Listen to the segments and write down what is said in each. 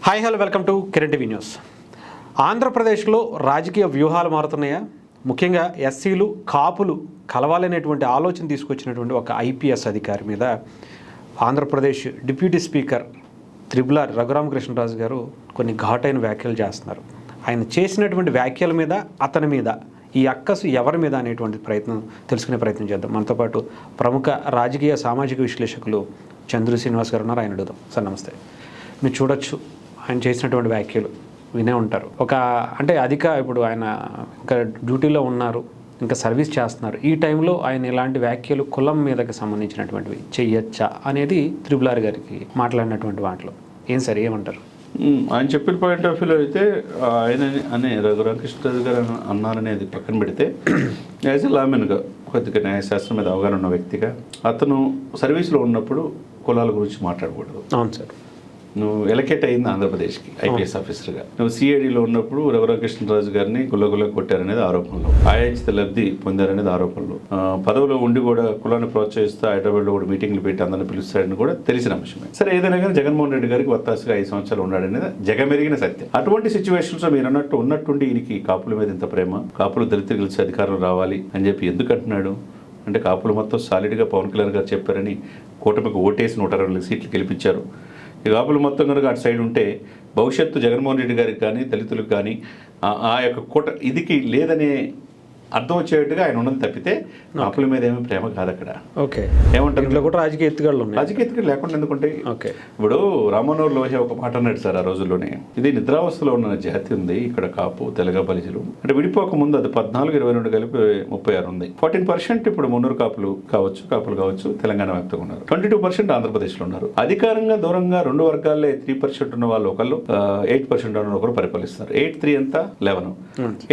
Hi hello welcome to Kiran TV news. ఆంధ్రప్రదేశ్లో రాజకీయ వ్యూహాలు మారుతున్నాయా? ముఖ్యంగా ఎస్సీలు కాపులు కలవాలనేటువంటి ఆలోచన తీసుకొచ్చినటువంటి ఒక ఐపీఎస్ అధికారి మీద Andhra Pradesh deputy speaker triple Raghuramakrishnaraju గారు కొన్ని ఘాటైన వ్యాఖ్యలు చేస్తున్నారు. ఆయన చేసినటువంటి వ్యాఖ్యల మీద, అతని మీద ఈ అక్కసు ఎవరి మీద అనేటువంటి తెలుసుకునే ప్రయత్నం చేద్దాం. మనతో పాటు ప్రముఖ రాజకీయ సామాజిక విశ్లేషకులు చంద్రు శ్రీనివాస్ గారు ఉన్నారు. ఆయన అడుగుదాం. సార్ నమస్తే. మీరు చూడొచ్చు, ఆయన చేసినటువంటి వ్యాఖ్యలు వినే ఉంటారు. ఇప్పుడు ఆయన ఇంకా డ్యూటీలో ఉన్నారు, ఇంకా సర్వీస్ చేస్తున్నారు. ఈ టైంలో ఆయన ఇలాంటి వ్యాఖ్యలు కులం మీదకి సంబంధించినటువంటివి చెయ్యొచ్చా అనేది త్రిబుల్ గారికి మాట్లాడినటువంటి వాటిలో ఏం సార్ ఏమంటారు? ఆయన చెప్పిన పాయింట్ ఆఫ్ వ్యూలో అయితే ఆయన అనే రఘురామకృష్ణరాజు గారు అన్నారనేది పక్కన పెడితే యాజ్ ఎ లామెన్గా కొద్దిగా న్యాయశాస్త్రం మీద అవగాహన ఉన్న వ్యక్తిగా అతను సర్వీస్లో ఉన్నప్పుడు కులాల గురించి మాట్లాడకూడదు. అవును సార్. నువ్వు ఎలకేట్ అయింది ఆంధ్రప్రదేశ్కి ఐపీఎస్ ఆఫీసర్గా. నువ్వు సిఐడిలో ఉన్నప్పుడు రఘురామకృష్ణరాజు గారిని గుల్లగుల్ల కొట్టారనేది ఆరోపణలు, ఆయాచిత లబ్ధి పొందారనేది ఆరోపణలు, పదవిలో ఉండి కూడా కులాన్ని ప్రోత్సహిస్తూ హైదరాబాద్లో కూడా మీటింగ్లు పెట్టి అందరిని పిలుస్తాడని కూడా తెలిసిన అంశమే. సరే, ఏదైనా కానీ జగన్మోహన్ రెడ్డి గారికి వత్తాసుగా 5 సంవత్సరాలు ఉన్నాడనేది జగమెరిగిన సత్యం. అటువంటి సిచ్యువేషన్స్లో మీరు ఉన్నట్టుండి ఈయనకి కాపుల మీద ఇంత ప్రేమ, కాపులు దళితులు కలిసి అధికారులు రావాలి అని చెప్పి ఎందుకు అంటున్నాడు అంటే, కాపులు మొత్తం సాలిడ్గా పవన్ కళ్యాణ్ గారు చెప్పారని కూటమికి ఓటేసి 120 సీట్లు గెలిపించారు. ఈ కాపులు మొత్తం కనుక అటు సైడ్ ఉంటే భవిష్యత్తు జగన్మోహన్ రెడ్డి గారికి కానీ దళితులకు కానీ ఆ యొక్క ఇదికి లేదనే అర్థం వచ్చేట్టుగా ఆయన ఉన్నది తప్పితే కాపుల మీద ఏమీ ప్రేమ కాదు అక్కడ. ఓకే, ఏమంటారు? ఇంట్లో కూడా రాజకీయ ఎత్తుగడలు ఉన్నాయి. రాజకీయ ఎత్తుగడలు లేకుండా ఎందుకుంటే, ఓకే, ఇప్పుడు రామ్మనోహర్ లోహియా ఒక మాట అన్నాడు సార్ ఆ రోజుల్లోనే, ఇది నిద్రావస్థలో ఉన్న జాతి ఉంది ఇక్కడ, కాపు తెలగ బలిజలు అంటే విడిపోక ముందు అది 14, 22 కలిపి 36 ఉంది. 14% ఇప్పుడు మున్నూరు కాపులు కావచ్చు తెలంగాణ వ్యాప్తంగా ఉన్నారు. 22% ఆంధ్రప్రదేశ్లో ఉన్నారు. అధికారంగా దూరంగా 2 వర్గాలే 3% ఉన్న వాళ్ళు ఒకళ్ళు, 8% ఉన్న ఒకరు పరిపాలిస్తున్నారు. 8-3 ఎంత 11.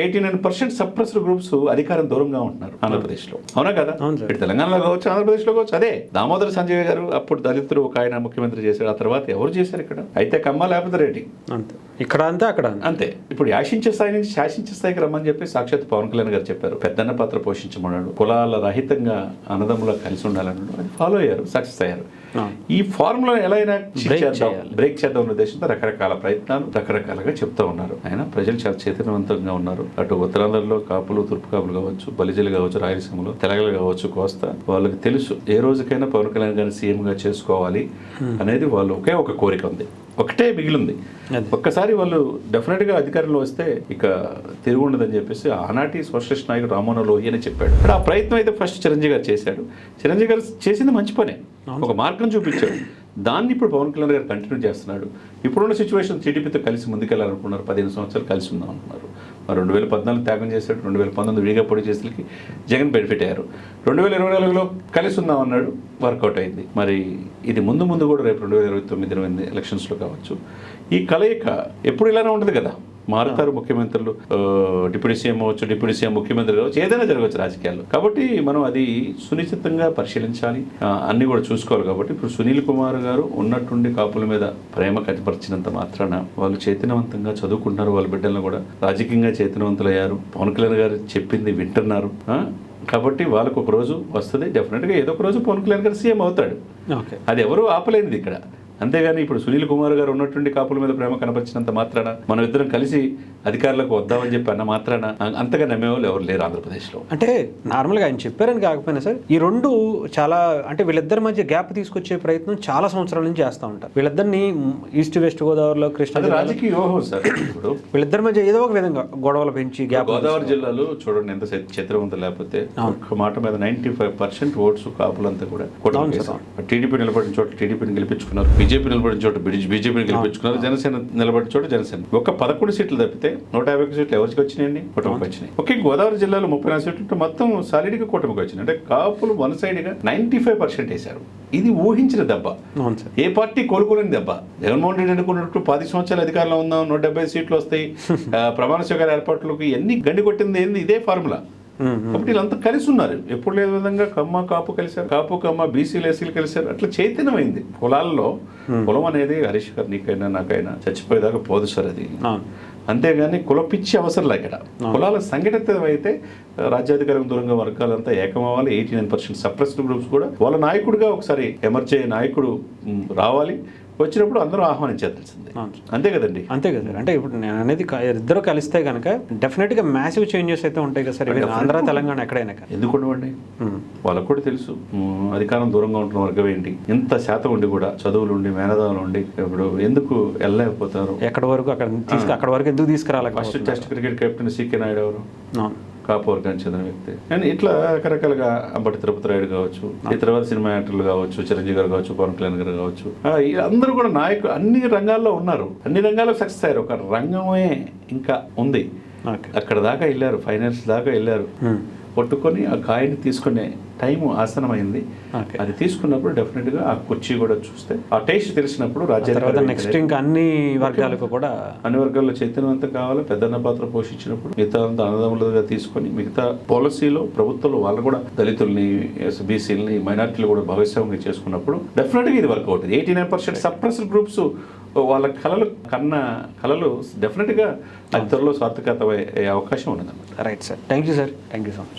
89% సప్రెస్డ్ గ్రూప్స్ అధికారం దూరంగా ఉంటున్నారు ఆంధ్రప్రదేశ్లో. అవునా కదా? ఇటు తెలంగాణలో కావచ్చు, ఆంధ్రప్రదేశ్లో కావచ్చు. అదే దామోదర సంజయ్ గారు అప్పుడు దళితులు ఒక ఆయన ముఖ్యమంత్రి చేశారు. ఆ తర్వాత ఎవరు చేశారు ఇక్కడ? అయితే కమ్మ లేకపోతే రెడ్డి, అంతే. ఇక్కడ అంతే, అక్కడ అంతే. ఇప్పుడు యాశించే స్థాయి నుంచి శాసించే స్థాయికి రమ్మని చెప్పి సాక్షాత్ పవన్ కళ్యాణ్ గారు చెప్పారు. పెద్దన్న పాత్ర పోషించమన్నాడు, కులాల రహితంగా అన్నదమ్ములా కలిసి ఉండాలన్నాడు. అది ఫాలో అయ్యారు, సక్సెస్ అయ్యారు. ఈ ఫార్ములా ఎలా అయినా బ్రేక్ చేద్దాం అనే ఉద్దేశంతో రకరకాల ప్రయత్నాలు రకరకాలుగా చెప్తా ఉన్నారు. ఆయన ప్రజలు చాలా చైతన్యవంతంగా ఉన్నారు. అటు ఉత్తరాంధ్రలో కాపులు, తూర్పు కాపులు కావచ్చు, బలిజలు కావచ్చు, రాయలసీమలో తెలంగాణ కావచ్చు, కోస్తా, వాళ్ళకి తెలుసు ఏ రోజుకైనా పవన్ కళ్యాణ్ గారిని సీఎంగా చేసుకోవాలి అనేది వాళ్ళు ఒకే ఒక కోరిక ఉంది, ఒకటే మిగిలింది. ఒక్కసారి వాళ్ళు డెఫినెట్గా అధికారంలో వస్తే ఇక తిరుగు ఉండదని చెప్పేసి ఆనాటి సోషలిస్ట్ నాయకుడు రామ్మనోహర్ లోహియా అని చెప్పాడు. ఆ ప్రయత్నం అయితే ఫస్ట్ చిరంజీవి గారు చేశాడు. చిరంజీవి గారు చేసింది మంచి పనే, ఒక మార్గం చూపించాడు. దాన్ని ఇప్పుడు పవన్ కళ్యాణ్ గారు కంటిన్యూ చేస్తున్నాడు. ఇప్పుడున్న సిచ్యువేషన్ టీడీపీతో కలిసి ముందుకెళ్ళాలనుకున్నారు. 15 సంవత్సరాలు కలిసి ఉందాం అనుకున్నారు. 2014 త్యాగం చేశాడు. 2019 విడిగా పొడి చేసేకి జగన్ బెనిఫిట్ అయ్యారు. 2024లో కలిసి ఉందాం అన్నాడు, వర్కౌట్ అయింది. మరి ఇది ముందు కూడా రేపు 2029 ఎలక్షన్స్లో కావచ్చు. ఈ కలయిక ఎప్పుడు ఇలానే ఉండదు కదా, మారుతారు ముఖ్యమంత్రులు, డిప్యూటీ సీఎం అవ్వచ్చు, డిప్యూటీ సీఎం ముఖ్యమంత్రి కావచ్చు, ఏదైనా జరగవచ్చు రాజకీయాల్లో. కాబట్టి మనం అది సునిశ్చితంగా పరిశీలించాలి, అన్ని కూడా చూసుకోవాలి. కాబట్టి ఇప్పుడు సునీల్ కుమార్ గారు ఉన్నట్టుండి కాపుల మీద ప్రేమ కనపరిచినంత మాత్రాన వాళ్ళు చైతన్యవంతంగా చదువుకుంటున్నారు. వాళ్ళ బిడ్డలను కూడా రాజకీయంగా చైతన్యవంతులయ్యారు. పవన్ కళ్యాణ్ గారు చెప్పింది వింటున్నారు. కాబట్టి వాళ్ళకు ఒక రోజు వస్తుంది, డెఫినెట్గా ఏదో ఒక రోజు పవన్ కళ్యాణ్ గారు సీఎం అవుతాడు. అది ఎవరు ఆపలేనిది ఇక్కడ. అంతేగాని ఇప్పుడు సునీల్ కుమార్ గారు ఉన్నటువంటి కాపుల మీద ప్రేమ కనపరిచినంత మాత్రాన మనం ఇద్దరం కలిసి అధికారులకు వద్దామని చెప్పి అన్న మాత్రాన అంతగా నమ్మేవాళ్ళు ఎవరు లేరు ఆంధ్రప్రదేశ్లో. అంటే నార్మల్గా ఆయన చెప్పారని కాకపోయినా సార్, ఈ రెండు చాలా వీళ్ళిద్దరి మధ్య గ్యాప్ తీసుకొచ్చే ప్రయత్నం చాలా సంవత్సరాల నుంచి చేస్తూ ఉంటారు. వీళ్ళిద్దరిని ఈస్ట్ వెస్ట్ గోదావరిలో కృష్ణ రాజకీయ వ్యూహం సార్. ఇప్పుడు వీళ్ళిద్దరి మధ్య ఏదో ఒక విధంగా గొడవలు పెంచి గ్యాప్. గోదావరి జిల్లాలో చూడండి ఎంత చిత్రవంతం, లేకపోతే ఒక మాట మీద 95% ఓట్స్ కాపులంతా కూడా టీడీపీ నిలబడిన చోట టీడీపీని గెలిపించుకున్నారు, బీజేపీ నిలబడిన చోట బీజేపీని గెలిపించుకున్నారు, జనసేన నిలబడిన చోట జనసేన. ఒక 11 సీట్లు తప్పితే 150 సీట్లు ఎవరికి వచ్చినాయండి? కూటమికి వచ్చినాయి. ఒకే గోదావరి జిల్లాలో 34 సీట్లు మొత్తం సాలిడ్గా కూటమికి వచ్చినాయి. అంటే కాపులు వన్ సైడ్గా 95% వేశారు. ఇది ఊహించిన దెబ్బ, ఏ పార్టీ కోలుకోలేని దెబ్బ. జగన్మోహన్ రెడ్డి అనుకున్నట్టు 10 సంవత్సరాలు అధికారంలో ఉందాం, 170 సీట్లు వస్తాయి, ప్రమాణ స్వీకార ఏర్పాట్లకు ఎన్ని గండి కొట్టింది ఏంది, ఇదే ఫార్ములా. కాబట్టి వీళ్ళంతా కలిసి ఉన్నారు. ఎప్పుడు లేని విధంగా కమ్మ కాపు కలిశారు, కాపు కమ్మ బీసీలు ఎస్సీలు కలిశారు. అట్లా చైతన్యమైంది కులాల్లో. కులం అనేది హరీష్ గారు నీకైనా నాకైనా చచ్చిపోయేదాకా పోదు సార్ అది. అంతేగాని కులపిచ్చి అవసరం లే. ఇక్కడ కులాల సంఘటితం అయితే రాజ్యాధికారం దూరంగా వర్గాలంతా ఏకమవ్వాలి. 89% సప్రెస్డ్ గ్రూప్స్ కూడా వాళ్ళ నాయకుడిగా ఒకసారి ఎమర్జ్ అయ్యే నాయకుడు రావాలి. వచ్చినప్పుడు అందరూ ఆహ్వానించాల్సిందే. అవును. అంతే కదండి. అంతే కదా సార్. అంటే ఇప్పుడు నేను అనేది ఇద్దరు కలిస్తే కనుక డెఫినెట్గా మ్యాసివ్ చేంజెస్ అయితే ఉంటాయి కదా సార్. ఈవెన్ ఆంధ్ర తెలంగాణ ఎక్కడైనా కానీ. ఎందుకు ఉండవండి? వాళ్ళకు కూడా తెలుసు అధికారం దూరంగా ఉంటున్న వర్గం ఏంటి, ఎంత శాతం ఉండి కూడా చదువులు ఉండి మేనదావులు ఉండి ఇప్పుడు ఎందుకు వెళ్ళలేకపోతారు, ఎక్కడి వరకు అక్కడ వరకు ఎందుకు తీసుకురాలి. First test cricket captain C K Naidu ఎవరు, అవును, కాపు వర్గానికి చెందిన వ్యక్తి. అండ్ ఇట్లా రకరకాలుగా అంబటి తిరుపతి రాయుడు కావచ్చు, ఈ తర్వాత సినిమా యాక్టర్లు కావచ్చు, చిరంజీవి గారు కావచ్చు, పవన్ కళ్యాణ్ గారు కావచ్చు, అందరూ కూడా నాయకులు అన్ని రంగాల్లో ఉన్నారు, అన్ని రంగాల్లో సక్సెస్ అయ్యారు. ఒక రంగమే ఇంకా ఉంది, అక్కడ దాకా వెళ్ళారు, ఫైనాన్స్ దాకా వెళ్ళారు. పట్టుకొని ఆ కాయని తీసుకునే టైము ఆసనమైంది. అది తీసుకున్నప్పుడు డెఫినెట్గా ఆ కుర్చీ కూడా చూస్తే ఆ టేస్ట్ తెలిసినప్పుడు నెక్స్ట్ ఇంకా అన్ని వర్గాలకు కూడా అన్ని వర్గాల్లో చైతన్యవంతం కావాలి. పెద్దన్న పాత్ర పోషించినప్పుడు మిగతా అంతా అన్నదమ్ములుగా తీసుకొని మిగతా పాలసీలో ప్రభుత్వంలో వాళ్ళు కూడా దళితుల్ని, బీసీలని, మైనార్టీలు కూడా భవిష్యంగా చేసుకున్నప్పుడు డెఫినెట్గా ఇది వర్క్ అవుతుంది. 89% సప్రెస్డ్ గ్రూప్స్ వాళ్ళ కళలు డెఫినెట్గా అది త్వరలో సార్థకత అయ్యే అవకాశం ఉన్నదన్నమాట. Right sir. Thank you sir. Thank you so much.